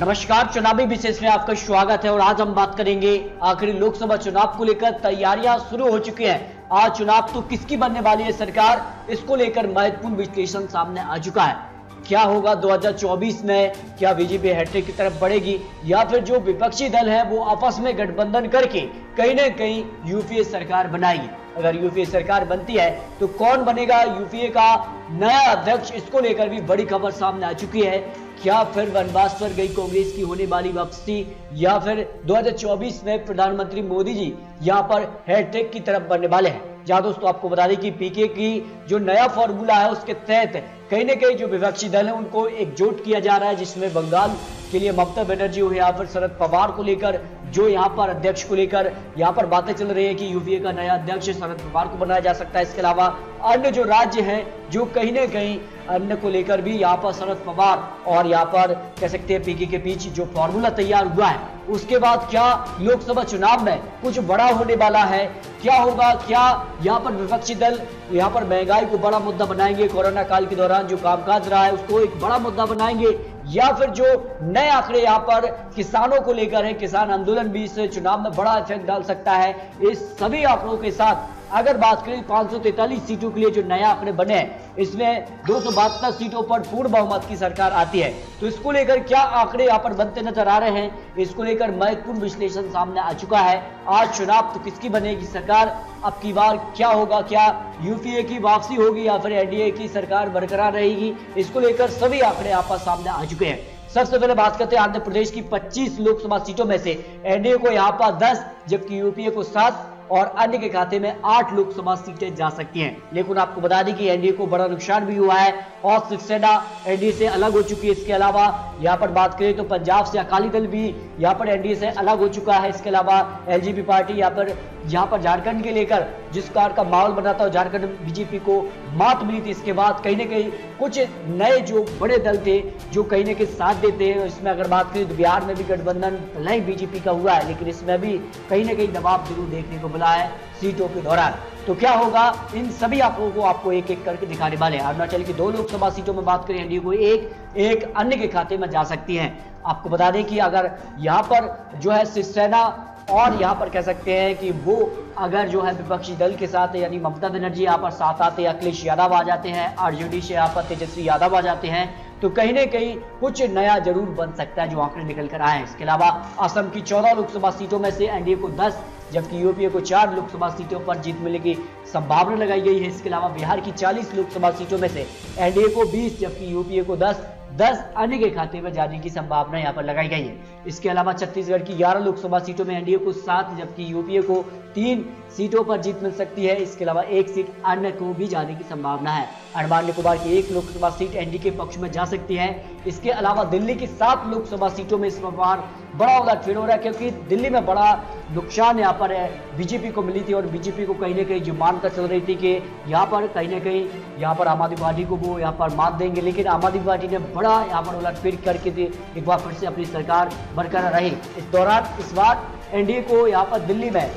नमस्कार, चुनावी विशेष में आपका स्वागत है और आज हम बात करेंगे आखिरी लोकसभा चुनाव को लेकर तैयारियां शुरू हो चुकी हैं। आज चुनाव तो किसकी बनने वाली है सरकार, इसको लेकर महत्वपूर्ण विश्लेषण सामने आ चुका है। क्या होगा 2024 में, क्या बीजेपी हैट्रिक की तरफ बढ़ेगी या फिर जो विपक्षी दल है वो आपस में गठबंधन करके कहीं ना कहीं यूपीए सरकार बनाएगी। अगर यूपीए सरकार बनती है तो कौन बनेगा यूपीए का नया अध्यक्ष, इसको लेकर भी बड़ी खबर सामने आ चुकी है। क्या फिर वनवास पर गई कांग्रेस की होने वाली वापसी या फिर 2024 में प्रधानमंत्री मोदी जी यहां पर हैट्रिक की तरफ बढ़ने वाले हैं। जहां दोस्तों आपको बता दें कि पीके की जो नया फॉर्मूला है उसके तहत कहीं ना कहीं जो विपक्षी दल है उनको एकजुट किया जा रहा है, जिसमें बंगाल के लिए ममता बनर्जी हो या फिर शरद पवार को लेकर जो यहाँ पर अध्यक्ष को लेकर यहाँ पर बातें चल रही है कि यूपीए का नया अध्यक्ष शरद पवार को बनाया जा सकता है। इसके अलावा अन्य जो राज्य हैं जो कहीं ना कहीं अन्य को लेकर भी यहाँ पर शरद पवार और यहाँ पर कह सकते हैं पीके के बीच जो फॉर्मूला तैयार हुआ है, उसके बाद क्या लोकसभा चुनाव में कुछ बड़ा होने वाला है, क्या होगा, क्या यहाँ पर विपक्षी दल यहाँ पर महंगाई को बड़ा मुद्दा बनाएंगे, कोरोना काल के दौरान जो कामकाज रहा है उसको एक बड़ा मुद्दा बनाएंगे, या फिर जो नए आंकड़े यहाँ पर किसानों को लेकर है, किसान आंदोलन भी इस चुनाव में बड़ा इफेक्ट डाल सकता है। इस सभी आंकड़ों के साथ अगर बात करें 543 सीटों के लिए जो नए आंकड़े बने हैं, इसमें 272 सीटों पर पूर्ण बहुमत की सरकार आती है, तो इसको लेकर क्या आंकड़े यहाँ पर बनते नजर आ रहे हैं, इसको लेकर महत्वपूर्ण विश्लेषण सामने आ चुका है। आज चुनाव तो किसकी बनेगी सरकार, अब की बार क्या होगा, क्या यूपीए की वापसी होगी या फिर एनडीए की सरकार बरकरार रहेगी, इसको लेकर सभी आंकड़े यहाँ पर सामने आ चुके हैं। सबसे पहले बात करते हैं आंध्र प्रदेश की 25 लोकसभा सीटों में से एनडीए को यहाँ पर 10 जबकि यूपीए को 7 और अन्य के खाते में 8 लोकसभा सीटें जा सकती हैं। लेकिन आपको बता दें कि एनडीए को बड़ा नुकसान भी हुआ है और शिवसेना एनडीए से अलग हो चुकी है। इसके अलावा यहाँ पर बात करें तो पंजाब से अकाली दल भी यहाँ पर एनडीए से अलग हो चुका है। इसके अलावा एलजेपी पार्टी यहाँ पर झारखंड के लेकर जिस कार का माहौल बना था, झारखंड बीजेपी को मात मिली थी। इसके बाद कहीं ना कहीं कुछ नए जो बड़े दल थे जो कहीं ना कहीं साथ देते हैं। इसमें अगर बात करें तो बिहार में भी गठबंधन नहीं बीजेपी का हुआ है, लेकिन इसमें भी कहीं ना कहीं दबाव जरूर देखने को मिला है सीटों के दौरान। तो क्या होगा, इन सभी आंकड़ों को आपको एक एक करके दिखाने वाले हैं। अरुणाचल की 2 लोकसभा सीटों में बात करें एनडीए को एक अन्य के खाते में जा सकती हैं। आपको बता दें कि अगर यहाँ पर जो है शिवसेना और यहाँ पर कह सकते हैं कि वो अगर जो है विपक्षी दल के साथ यानी ममता बनर्जी यहाँ पर साथ आते हैं, अखिलेश यादव आ जाते हैं, आरजेडी से यहाँ पर तेजस्वी यादव आ जाते हैं, तो कहीं ना कहीं कुछ नया जरूर बन सकता है जो आंकड़े निकल कर आए हैं। इसके अलावा असम की 14 लोकसभा सीटों में से एनडीए को 10 जबकि यूपीए को 4 लोकसभा सीटों पर जीत मिलने की संभावना लगाई गई है। इसके अलावा बिहार की 40 लोकसभा सीटों में से एनडीए को 20 जबकि यूपीए को 10 अन्य के खाते में जाने की संभावना यहाँ पर लगाई गई है। इसके अलावा छत्तीसगढ़ की 11 लोकसभा सीटों में एनडीए को 7 जबकि यूपीए को 3 सीटों पर जीत मिल सकती है। इसके अलावा 1 सीट अन्य को भी जाने की संभावना है। अंडमान निकोबार की 1 लोकसभा सीट एनडीए के पक्ष में जा सकती है। इसके अलावा दिल्ली की 7 लोकसभा सीटों में इस बार बड़ा उलटफेर हो रहा है, क्योंकि दिल्ली में बड़ा नुकसान यहाँ पर बीजेपी को मिली थी और बीजेपी को कहीं ना कहीं जो मानकर चल रही थी कि यहाँ पर कहीं ना कहीं यहाँ पर आम आदमी पार्टी को वो यहाँ पर मात देंगे, लेकिन आम आदमी पार्टी ने बड़ा यहाँ पर उलटफेर करके एक बार फिर से अपनी सरकार बरकरार रही। इस दौरान इस बार एनडीए को यहाँ पर दिल्ली में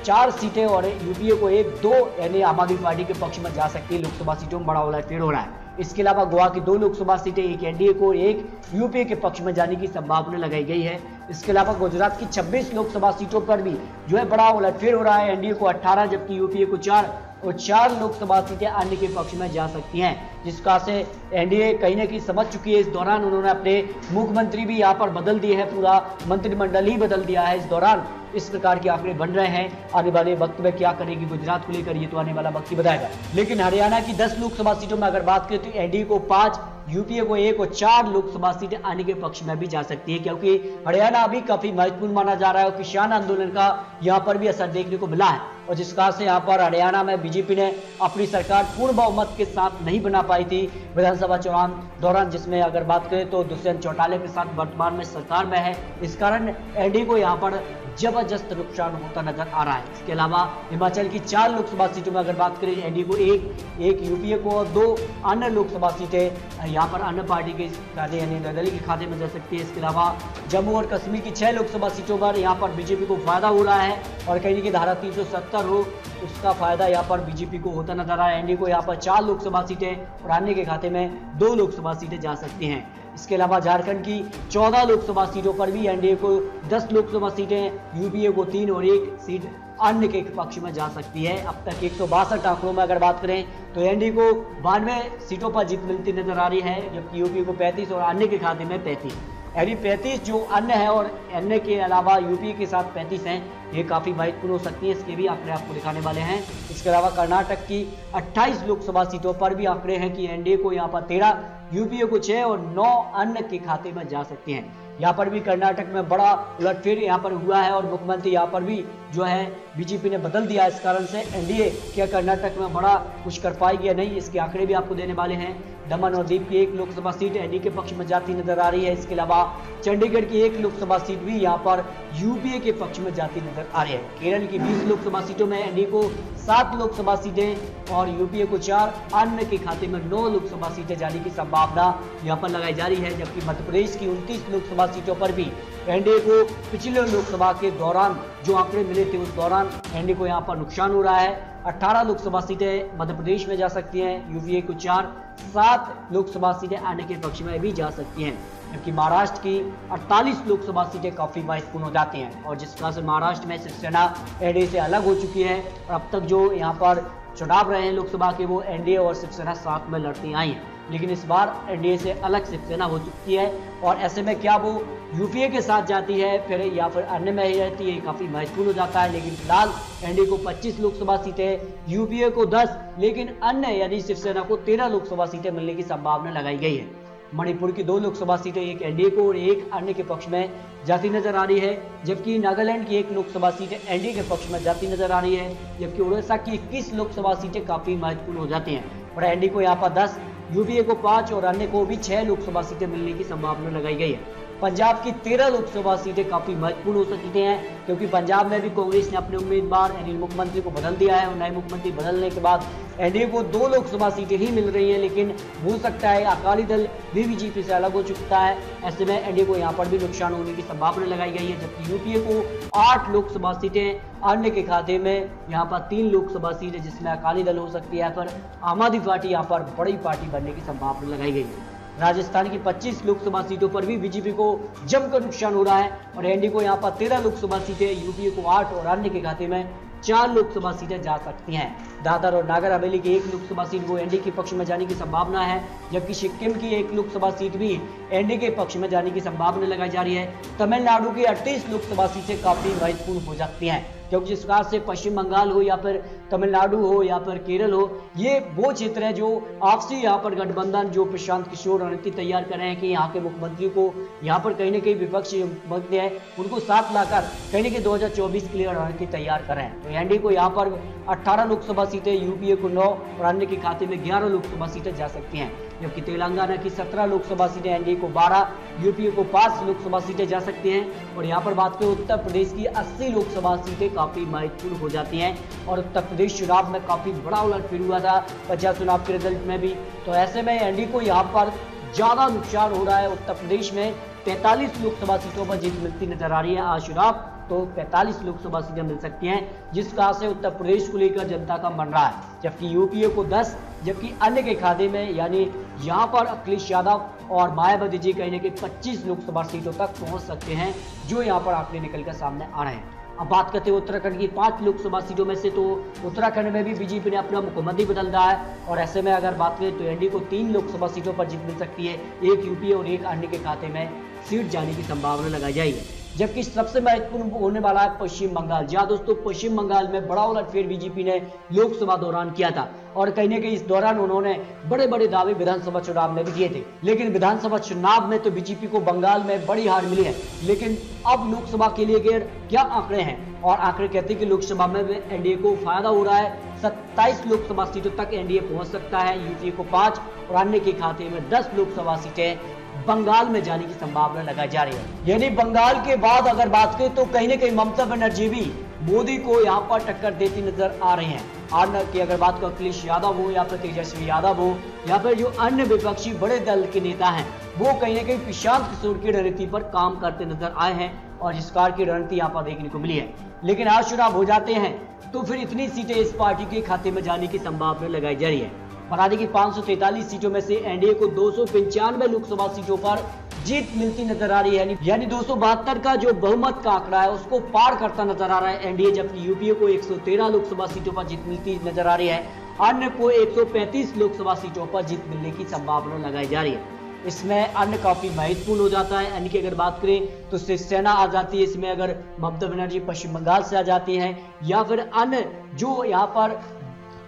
4 सीटें और यूपीए को 1-2 यानी आम आदमी पार्टी के पक्ष में जा सकती है। लोकसभा सीटों में बड़ा उलटफेर हो रहा है। इसके अलावा गोवा की 2 लोकसभा सीटें, एक एनडीए को 1 यूपीए के पक्ष में जाने की संभावना लगाई गई है। इसके अलावा गुजरात की 26 लोकसभा सीटों पर भी जो है बड़ा उलटफेर हो रहा है। एनडीए को 18 जबकि यूपीए को 4 और 4 लोकसभा सीटें अन्य के पक्ष में जा सकती हैं, जिसका से एनडीए कहीं ना कहीं समझ चुकी है। इस दौरान उन्होंने अपने मुख्यमंत्री भी यहाँ पर बदल दिए हैं, पूरा मंत्रिमंडल ही बदल दिया है। इस दौरान इस प्रकार के आंकड़े बन रहे हैं। आने वाले वक्त में क्या करेगी गुजरात को लेकर ये तो आने वाला वक्त ही बताएगा। लेकिन हरियाणा की 10 लोकसभा सीटों में अगर बात करें तो एनडीए को 5, यूपीए को 1 और 4 लोकसभा सीटें आने के पक्ष में भी जा सकती है, क्योंकि हरियाणा अभी काफी महत्वपूर्ण माना जा रहा है और किसान आंदोलन का यहाँ पर भी असर देखने को मिला है। और जिस कारण से यहाँ पर हरियाणा में बीजेपी ने अपनी सरकार पूर्ण बहुमत के साथ नहीं बना पाई थी विधानसभा चुनाव दौरान, जिसमें अगर बात करें तो दुष्यंत चौटाला के साथ वर्तमान में सरकार में है। इस कारण एनडीए को यहाँ पर जबरदस्त नुकसान होता नजर आ रहा है। इसके अलावा हिमाचल की 4 लोकसभा सीटों में अगर बात करें एनडीए को 1 यूपीए को और 2 अन्य लोकसभा सीटें यहाँ पर अन्य पार्टी के खाते यानी निर्दलीय के खाते में जा सकती है। इसके अलावा जम्मू और कश्मीर की 6 लोकसभा सीटों पर यहाँ पर बीजेपी को फायदा हो रहा है और कहीं की धारा 370 हो उसका फायदा यहाँ पर बीजेपी को होता नजर आ रहा है। एनडीए को यहाँ पर 4 लोकसभा सीटें और अन्य के खाते में 2 लोकसभा सीटें जा सकती हैं। इसके अलावा झारखंड की 14 लोकसभा सीटों पर भी एनडीए को 10 लोकसभा सीटें, यूपीए को 3 और 1 सीट अन्य के पक्ष में जा सकती है। अब तक 162 आंकड़ों में अगर बात करें तो एनडीए को 92 सीटों पर जीत मिलती नजर आ रही है, जबकि यूपीए को 35 और अन्य के खाते में 35। यानी 35 जो अन्य है और अन्य के अलावा यूपी के साथ 35 हैं, ये काफी महत्वपूर्ण हो सकती है। इसके भी आंकड़े आपको दिखाने वाले हैं। इसके अलावा कर्नाटक की 28 लोकसभा सीटों पर भी आंकड़े हैं कि एनडीए को यहाँ पर 13, यूपीए को 6 और 9 अन्य के खाते में जा सकते हैं। यहाँ पर भी कर्नाटक में बड़ा उलटफेर यहाँ पर हुआ है और मुख्यमंत्री यहाँ पर भी जो है बीजेपी ने बदल दिया। इस कारण से एनडीए क्या कर्नाटक में बड़ा कुछ कर पाएगी या नहीं, इसके आंकड़े भी आपको देने वाले हैं। दमन और दीव की 1 लोकसभा सीट एनडीए के पक्ष में जाती नजर आ रही है। इसके अलावा चंडीगढ़ की 1 लोकसभा सीट भी यहाँ पर यूपीए के पक्ष में जाती नजर आ रही है। केरल की 20 लोकसभा सीटों में एनडीए को 7 लोकसभा सीटें और यूपीए को 4, अन्य के खाते में 9 लोकसभा सीटें जाने की संभावना यहाँ पर लगाई जा रही है। जबकि मध्य प्रदेश की 29 लोकसभा सीटों पर भी एनडीए को पिछले लोकसभा के दौरान जो आंकड़े मिले थे उस दौरान एनडीए को यहाँ पर नुकसान हो रहा है। 18 लोकसभा सीटें मध्य प्रदेश में जा सकती हैं, यूपीए को 4, 7 लोकसभा सीटें अन्य के पक्ष में भी जा सकती हैं। जबकि महाराष्ट्र की 48 लोकसभा सीटें काफी महत्वपूर्ण हो जाती हैं और जिस कारण से महाराष्ट्र में शिवसेना एनडीए से अलग हो चुकी है और अब तक जो यहाँ पर चुनाव रहे हैं लोकसभा के वो एनडीए और शिवसेना साथ में लड़ती आई हैं, लेकिन इस बार एनडीए से अलग शिवसेना हो चुकी है और ऐसे में क्या वो यूपीए के साथ जाती है फिर या फिर अन्य में ही रहती है, काफी महत्वपूर्ण हो जाता है। लेकिन फिलहाल एनडीए को 25 लोकसभा सीटें, यूपीए को 10, लेकिन अन्य यानी शिवसेना को 13 लोकसभा सीटें मिलने की संभावना लगाई गई है। मणिपुर की 2 लोकसभा सीटें एक एनडीए को और एक अन्य के पक्ष में जाती नजर आ रही है, जबकि नागालैंड की 1 लोकसभा सीटें एनडीए के पक्ष में जाती नजर आ रही है। जबकि उड़ीसा की 21 लोकसभा सीटें काफी महत्वपूर्ण हो जाती हैं और एनडीए को यहाँ पर 10, यूपीए को 5 और अन्य को भी 6 लोकसभा सीटें मिलने की संभावना लगाई गई है। पंजाब की 13 लोकसभा सीटें काफी महत्वपूर्ण हो सकती हैं क्योंकि पंजाब में भी कांग्रेस ने अपने उम्मीदवार यानी मुख्यमंत्री को बदल दिया है और नए मुख्यमंत्री बदलने के बाद एनडीए को 2 लोकसभा सीटें ही मिल रही हैं, लेकिन हो सकता है अकाली दल भी बीजेपी से अलग हो चुका है। ऐसे में एनडीए को यहाँ पर भी नुकसान होने की संभावना लगाई गई है। जबकि यूपीए को 8 लोकसभा सीटें, अन्य के खाते में यहाँ पर 3 लोकसभा सीटें जिसमें अकाली दल हो सकती है, पर आम आदमी पार्टी यहाँ पर बड़ी पार्टी बनने की संभावना लगाई गई है। राजस्थान की 25 लोकसभा सीटों पर भी बीजेपी को जमकर नुकसान हो रहा है और एनडीए को यहाँ पर 13 लोकसभा सीटें, यूपीए को 8 और अन्य के खाते में 4 लोकसभा सीटें जा सकती हैं। दादर और नागर हवेली की 1 लोकसभा सीट को एनडीए के पक्ष में जाने की संभावना है, जबकि सिक्किम की 1 लोकसभा सीट भी एनडीए के पक्ष में जाने की संभावना लगाई जा रही है। तमिलनाडु की 38 लोकसभा सीटें काफी महत्वपूर्ण हो सकती हैं क्योंकि जिस प्रकार से पश्चिम बंगाल हो या फिर तमिलनाडु हो या फिर केरल हो, ये वो क्षेत्र है जो आपसी यहाँ पर गठबंधन जो प्रशांत किशोर रणनीति तैयार कर रहे हैं कि यहाँ के मुख्यमंत्री को यहाँ पर कहीं ना कहीं विपक्षी मुद्दे हैं उनको साथ लाकर कहीं ना कहीं 2024 के लिए रणनीति तैयार कर रहे हैं। तो एनडीए को यहाँ पर 18 लोकसभा सीटें, यूपीए को 9 और अन्य के खाते में 11 लोकसभा सीटें जा सकती हैं। जबकि तेलंगाना की 17 लोकसभा सीटें, एनडीए को 12, यूपीए को 5 लोकसभा सीटें जा सकती हैं। और यहाँ पर बात करें उत्तर प्रदेश की 80 लोकसभा सीटें काफी महत्वपूर्ण हो जाती हैं और उत्तर प्रदेश चुनाव में काफी बड़ा उलटफेर हुआ था पंचायत चुनाव के रिजल्ट में भी। तो ऐसे में एनडीए को यहाँ पर ज्यादा नुकसान हो रहा है। उत्तर प्रदेश में 45 लोकसभा सीटों पर जीत मिलती नजर आ रही है आज चुनाव, तो 45 लोकसभा सीटें मिल सकती हैं जिस कारण से उत्तर प्रदेश को लेकर जनता का मन रहा है। जबकि यूपीए को 10, जबकि अन्य के खाते में यानी यहाँ पर अखिलेश यादव और मायावती जी कहीं ना कहीं 25 लोकसभा सीटों तक पहुंच सकते हैं, जो यहाँ पर आंकड़े निकलकर सामने आ रहे हैं। अब बात करते हैं उत्तराखंड की 5 लोकसभा सीटों में से, तो उत्तराखंड में भी बीजेपी ने अपना मुख्यमंत्री बदल रहा है और ऐसे में अगर बात करें तो एनडीए को 3 लोकसभा सीटों पर जीत मिल सकती है, 1 यूपीए और 1 अन्य के खाते में सीट जाने की संभावना लगाई जाएगी। जबकि सबसे महत्वपूर्ण होने वाला है पश्चिम बंगाल। जी हाँ दोस्तों, पश्चिम बंगाल में बड़ा उलटफेर बीजेपी ने लोकसभा दौरान किया था और कहीं ना कहीं इस दौरान उन्होंने बड़े बड़े दावे विधानसभा चुनाव में भी दिए थे, लेकिन विधानसभा चुनाव में तो बीजेपी को बंगाल में बड़ी हार मिली है। लेकिन अब लोकसभा के लिए क्या आंकड़े हैं, और आंकड़े कहते हैं कि लोकसभा में एनडीए को फायदा हो रहा है। 27 लोकसभा सीटों तक एनडीए पहुंच सकता है, यूपीए को 5 और अन्य के खाते में 10 लोकसभा सीटें बंगाल में जाने की संभावना लगाई जा रही है। यानी बंगाल के बाद अगर बात करें तो कहीं ना कहीं ममता बनर्जी भी मोदी को यहाँ पर टक्कर देती नजर आ रही हैं। अन्य की अगर बात करें अखिलेश यादव हो या फिर तेजस्वी यादव हो या फिर जो अन्य विपक्षी बड़े दल के नेता हैं, वो कहीं ना कहीं प्रशांत किशोर की रणनीति पर काम करते नजर आए हैं और जिस कार की रणनीति यहाँ पर देखने को मिली है। लेकिन आज चुनाव हो जाते हैं तो फिर इतनी सीटें इस पार्टी के खाते में जाने की संभावना लगाई जा रही है। बता की 543 सीटों में से एनडीए को 295 लोकसभा सीटों पर जीत मिलती नजर आ रही है, यानी 272 का जो बहुमत का आंकड़ा है उसको पार करता नजर आ रहा है एनडीए, जबकि यूपीए को 113 लोकसभा सीटों पर जीत मिलती नजर आ रही है। अन्य को 135 लोकसभा सीटों पर जीत मिलने की संभावना लगाई जा रही है। इसमें अन्य काफी महत्वपूर्ण हो जाता है। अन्य की अगर बात करें तो शिवसेना आ जाती है इसमें, अगर ममता बनर्जी पश्चिम बंगाल से आ जाती हैं, या फिर अन्य जो यहाँ पर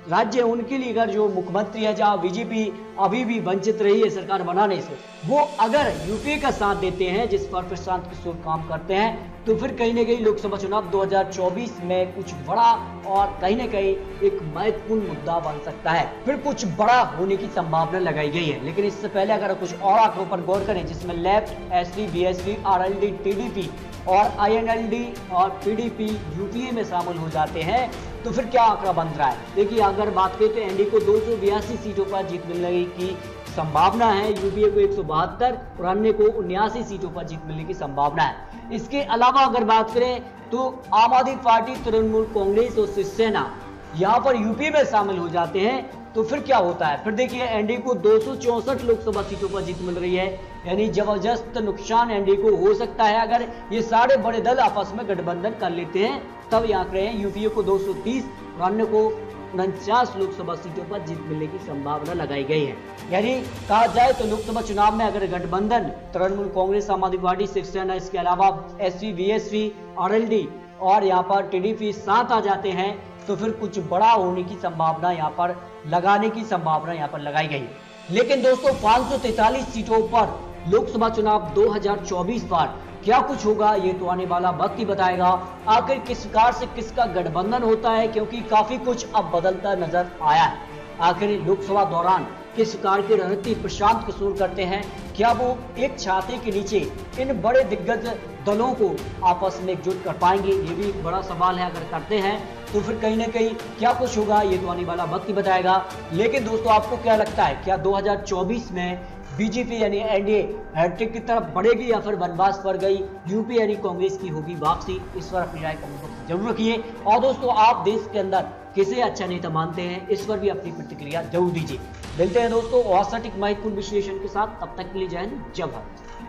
राज्य उनके लिए अगर जो मुख्यमंत्री है जहां बीजेपी अभी भी वंचित रही है सरकार बनाने से, वो अगर यूपीए का साथ देते हैं जिस पर प्रशांत किशोर काम करते हैं, तो फिर कहीं ना कहीं लोकसभा चुनाव 2024 में कुछ बड़ा और कहीं ना कहीं एक महत्वपूर्ण मुद्दा बन सकता है, फिर कुछ बड़ा होने की संभावना लगाई गई है। लेकिन इससे पहले अगर कुछ और आंकड़ों पर गौर करें जिसमें left, SP, BSP, RLD, TDP और आईएनएलडी और पीडीपी यूपीए में शामिल हो जाते हैं, तो फिर क्या आंकड़ा बन रहा है। देखिए अगर बात करें तो एनडीए को 282 सीटों पर जीत मिलने की संभावना है, यूपीए को 172 और अन्य को 79 सीटों पर जीत मिलने की संभावना है। इसके अलावा अगर बात करें तो आम आदमी पार्टी, तृणमूल कांग्रेस और शिवसेना यहाँ पर यूपी में शामिल हो जाते हैं, तो फिर क्या होता है। फिर देखिए एनडीए को 264 लोकसभा सीटों पर जीत मिल रही है, यानी जबरदस्त नुकसान एनडीए को हो सकता है अगर ये सारे बड़े दल आपस में गठबंधन कर लेते हैं। तब यहाँ रहे यूपीए को 230 और अन्य को 49 लोकसभा सीटों पर जीत मिलने की संभावना लगाई गई है। यानी कहा जाए तो लोकसभा चुनाव में अगर गठबंधन तृणमूल कांग्रेस, आम आदमी पार्टी, शिवसेना, इसके अलावा एसपी, बीएसपी, आरएलडी और यहाँ पर टीडीपी साथ आ जाते हैं, तो फिर कुछ बड़ा होने की संभावना यहाँ पर लगाने की संभावना यहाँ पर लगाई गई। लेकिन दोस्तों 543 सीटों पर लोकसभा चुनाव 2024 पर क्या कुछ होगा ये तो आने वाला वक्त ही बताएगा। आखिर किस प्रकार से किसका गठबंधन होता है, क्योंकि काफी कुछ अब बदलता नजर आया है। आखिर लोकसभा दौरान किस प्रकार की रणनीति प्रशांत किशोर करते हैं, क्या वो एक छाते के नीचे इन बड़े दिग्गज दलों को आपस में एकजुट कर पाएंगे, ये भी एक बड़ा सवाल है। अगर करते हैं तो फिर कहीं ना कहीं क्या कुछ होगा ये तो आने वाला वक्त ही बताएगा। लेकिन दोस्तों आपको क्या लगता है, क्या 2024 में बीजेपी यानी एनडीए हैट्रिक की तरफ बढ़ेगी या फिर वनवास पर गई यूपी यानी कांग्रेस की होगी वापसी? इस पर अपनी राय कमेंट बॉक्स में जरूर रखिए। और दोस्तों आप देश के अंदर किसे अच्छा नेता मानते हैं, इस पर भी अपनी प्रतिक्रिया जरूर दीजिए। मिलते हैं दोस्तों और सटीक महत्वपूर्ण विश्लेषण के साथ, तब तक के लिए जय हिंद, जय भारत।